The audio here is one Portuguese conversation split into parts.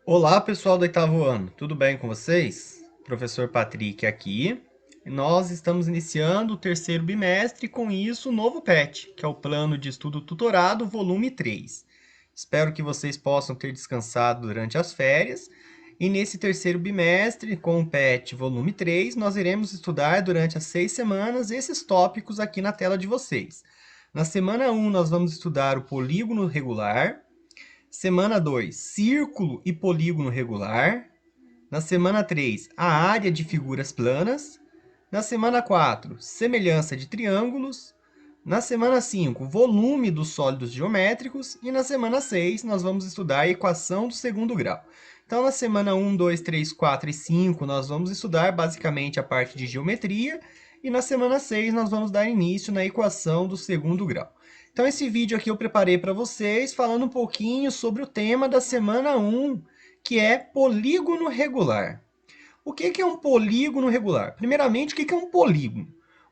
Olá, pessoal do oitavo ano, tudo bem com vocês? Professor Patrick aqui. Nós estamos iniciando o terceiro bimestre e com isso o novo PET, que é o Plano de Estudo Tutorado, volume 3. Espero que vocês possam ter descansado durante as férias. E nesse terceiro bimestre, com o PET volume 3, nós iremos estudar durante as 6 semanas esses tópicos aqui na tela de vocês. Na semana 1, nós vamos estudar o polígono regular. Semana 2, círculo e polígono regular. Na semana 3, a área de figuras planas. Na semana 4, semelhança de triângulos. Na semana 5, volume dos sólidos geométricos. E na semana 6, nós vamos estudar a equação do segundo grau. Então, na semana 1, 2, 3, 4 e 5, nós vamos estudar basicamente a parte de geometria. E na semana 6, nós vamos dar início na equação do segundo grau. Então, esse vídeo aqui eu preparei para vocês falando um pouquinho sobre o tema da semana 1, que é polígono regular. O que é um polígono regular? Primeiramente, o que é um polígono?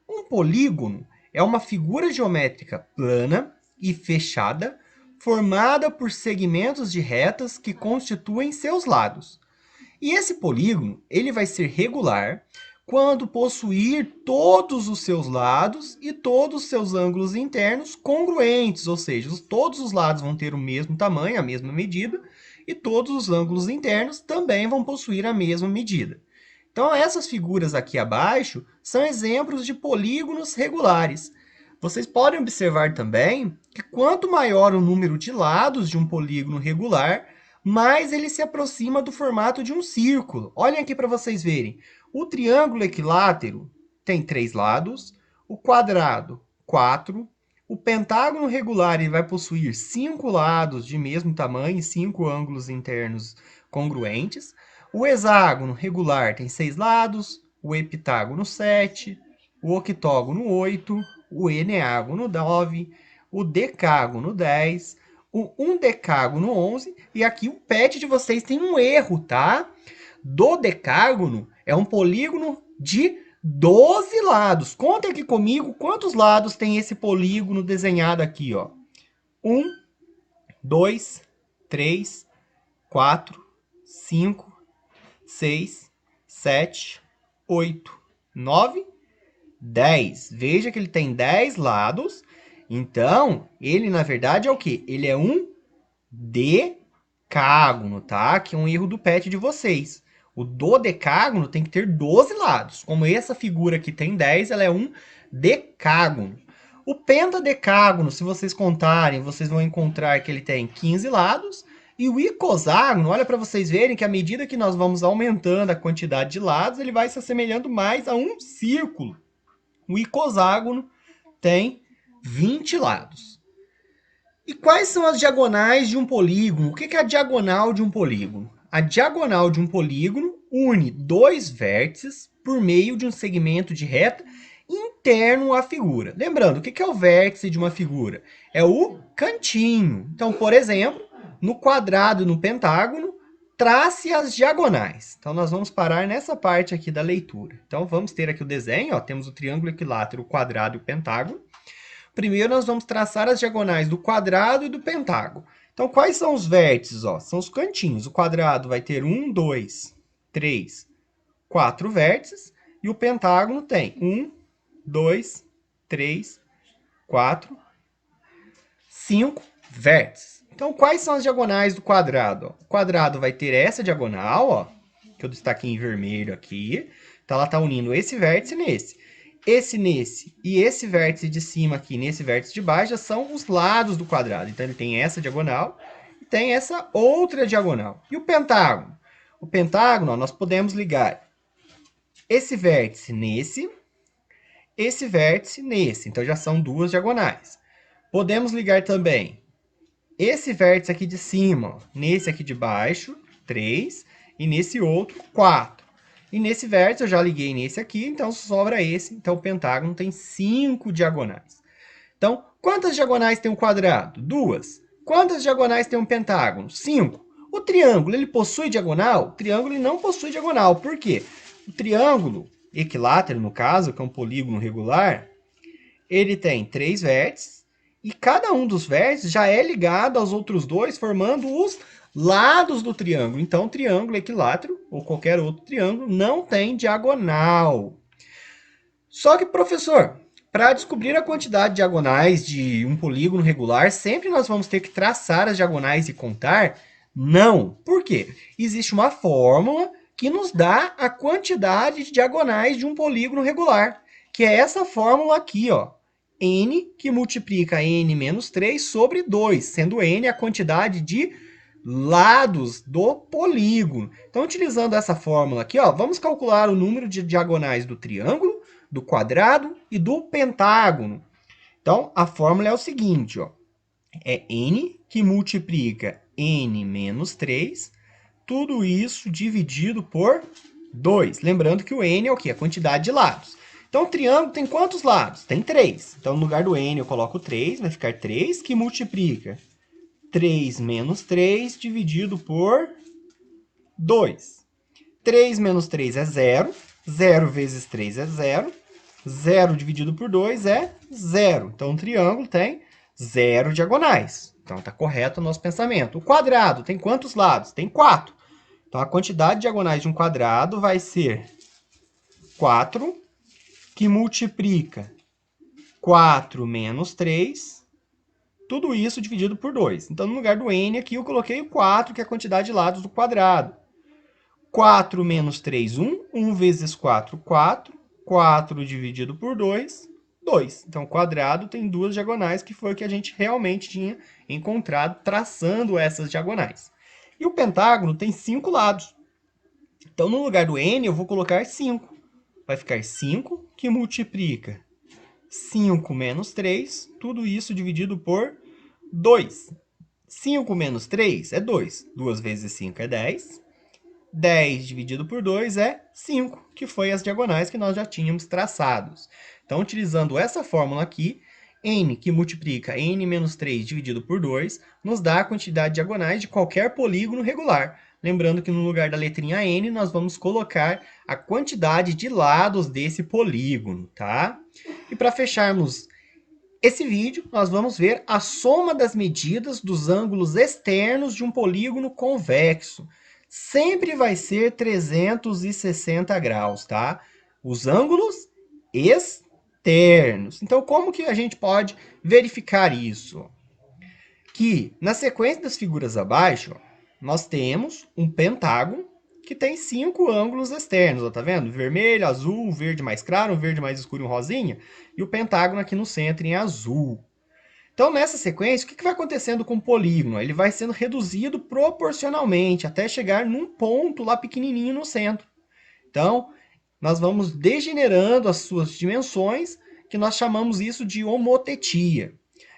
Um polígono é uma figura geométrica plana e fechada, formada por segmentos de retas que constituem seus lados. E esse polígono ele vai ser regular quando possuir todos os seus lados e todos os seus ângulos internos congruentes, ou seja, todos os lados vão ter o mesmo tamanho, a mesma medida, e todos os ângulos internos também vão possuir a mesma medida. Então, essas figuras aqui abaixo são exemplos de polígonos regulares. Vocês podem observar também que quanto maior o número de lados de um polígono regular, mais ele se aproxima do formato de um círculo. Olhem aqui para vocês verem. O triângulo equilátero tem 3 lados, o quadrado, 4, o pentágono regular ele vai possuir 5 lados de mesmo tamanho e 5 ângulos internos congruentes. O hexágono regular tem 6 lados, o heptágono 7, o octógono 8, o eneágono 9, o decágono 10, o undecágono 11, e aqui o PET de vocês tem um erro, tá? Dodecágono é um polígono de 12 lados. Conta aqui comigo quantos lados tem esse polígono desenhado aqui, ó. 1, 2, 3, 4, 5, 6, 7, 8, 9, 10. Veja que ele tem 10 lados. Então, ele, na verdade, é o quê? Ele é um decágono, tá? Que é um erro do PET de vocês. O dodecágono tem que ter 12 lados. Como essa figura aqui tem 10, ela é um decágono. O pentadecágono, se vocês contarem, vocês vão encontrar que ele tem 15 lados. E o icoságono, olha para vocês verem que à medida que nós vamos aumentando a quantidade de lados, ele vai se assemelhando mais a um círculo. O icoságono tem 20 lados. E quais são as diagonais de um polígono? O que é a diagonal de um polígono? A diagonal de um polígono une dois vértices por meio de um segmento de reta interno à figura. Lembrando, o que é o vértice de uma figura? É o cantinho. Então, por exemplo, no quadrado e no pentágono, trace as diagonais. Então, nós vamos parar nessa parte aqui da leitura. Então, vamos ter aqui o desenho. Ó, temos o triângulo equilátero, o quadrado e o pentágono. Primeiro, nós vamos traçar as diagonais do quadrado e do pentágono. Então, quais são os vértices? Ó? São os cantinhos. O quadrado vai ter 1, 2, 3, 4 vértices. E o pentágono tem 1, 2, 3, 4, 5 vértices. Então, quais são as diagonais do quadrado? Ó? O quadrado vai ter essa diagonal, ó, que eu destaquei em vermelho aqui. Então, ela está unindo esse vértice nesse. Esse nesse e esse vértice de cima aqui, nesse vértice de baixo, já são os lados do quadrado. Então, ele tem essa diagonal e tem essa outra diagonal. E o pentágono? O pentágono, ó, nós podemos ligar esse vértice nesse, esse vértice nesse. Então, já são duas diagonais. Podemos ligar também esse vértice aqui de cima, ó, nesse aqui de baixo, 3, e nesse outro, 4. E nesse vértice eu já liguei nesse aqui, então sobra esse. Então o pentágono tem 5 diagonais. Então, quantas diagonais tem um quadrado? 2. Quantas diagonais tem um pentágono? 5. O triângulo, ele possui diagonal? O triângulo ele não possui diagonal. Por quê? O triângulo equilátero, no caso, que é um polígono regular, ele tem 3 vértices. E cada um dos vértices já é ligado aos outros dois, formando os lados do triângulo. Então, triângulo equilátero, ou qualquer outro triângulo, não tem diagonal. Só que, professor, para descobrir a quantidade de diagonais de um polígono regular, sempre nós vamos ter que traçar as diagonais e contar? Não. Por quê? Existe uma fórmula que nos dá a quantidade de diagonais de um polígono regular, que é essa fórmula aqui, ó. N, que multiplica n menos 3 sobre 2, sendo n a quantidade de lados do polígono. Então, utilizando essa fórmula aqui, ó, vamos calcular o número de diagonais do triângulo, do quadrado e do pentágono. Então, a fórmula é o seguinte, ó, é n que multiplica n menos 3, tudo isso dividido por 2. Lembrando que o n é o quê? A quantidade de lados. Então, o triângulo tem quantos lados? Tem 3. Então, no lugar do n, eu coloco 3, vai ficar 3, que multiplica 3 menos 3 dividido por 2. 3 menos 3 é 0. 0 vezes 3 é 0. 0 dividido por 2 é 0. Então, o triângulo tem 0 diagonais. Então, está correto o nosso pensamento. O quadrado tem quantos lados? Tem 4. Então, a quantidade de diagonais de um quadrado vai ser 4, que multiplica 4 menos 3, tudo isso dividido por 2. Então, no lugar do n aqui, eu coloquei o 4, que é a quantidade de lados do quadrado. 4 menos 3, 1. 1 vezes 4, 4. 4 dividido por 2, 2. Então, o quadrado tem duas diagonais, que foi o que a gente realmente tinha encontrado traçando essas diagonais. E o pentágono tem 5 lados. Então, no lugar do n, eu vou colocar 5. Vai ficar 5, que multiplica 5 menos 3, tudo isso dividido por 2. 5 menos 3 é 2. 2 vezes 5 é 10. 10 dividido por 2 é 5, que foi as diagonais que nós já tínhamos traçados. Então, utilizando essa fórmula aqui, n, que multiplica n menos 3 dividido por 2, nos dá a quantidade de diagonais de qualquer polígono regular. Lembrando que no lugar da letrinha n, nós vamos colocar a quantidade de lados desse polígono, tá? E para fecharmos esse vídeo, nós vamos ver a soma das medidas dos ângulos externos de um polígono convexo. Sempre vai ser 360 graus, tá? Os ângulos externos. Então, como que a gente pode verificar isso? Que, na sequência das figuras abaixo, nós temos um pentágono que tem 5 ângulos externos, ó, tá vendo? Vermelho, azul, verde mais claro, verde mais escuro e um rosinha, e o pentágono aqui no centro em azul. Então, nessa sequência, o que vai acontecendo com o polígono? Ele vai sendo reduzido proporcionalmente até chegar num ponto lá pequenininho no centro. Então, nós vamos degenerando as suas dimensões, que nós chamamos isso de homotetia.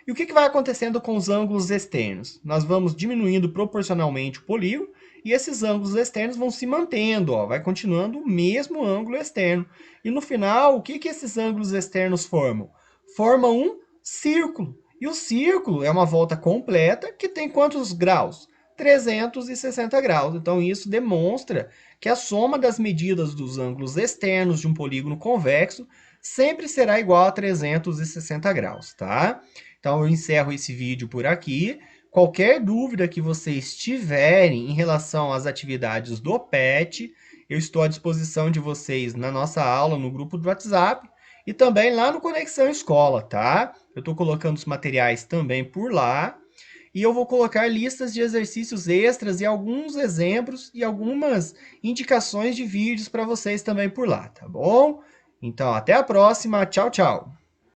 E o que vai acontecendo com os ângulos externos? Nós vamos diminuindo proporcionalmente o polígono, e esses ângulos externos vão se mantendo, ó, vai continuando o mesmo ângulo externo. E no final, o que esses ângulos externos formam? Formam um círculo. E o círculo é uma volta completa que tem quantos graus? 360 graus. Então, isso demonstra que a soma das medidas dos ângulos externos de um polígono convexo sempre será igual a 360 graus, tá? Então, eu encerro esse vídeo por aqui. Qualquer dúvida que vocês tiverem em relação às atividades do PET, eu estou à disposição de vocês na nossa aula, no grupo do WhatsApp, e também lá no Conexão Escola, tá? Eu estou colocando os materiais também por lá, e eu vou colocar listas de exercícios extras e alguns exemplos e algumas indicações de vídeos para vocês também por lá, tá bom? Então, até a próxima. Tchau, tchau!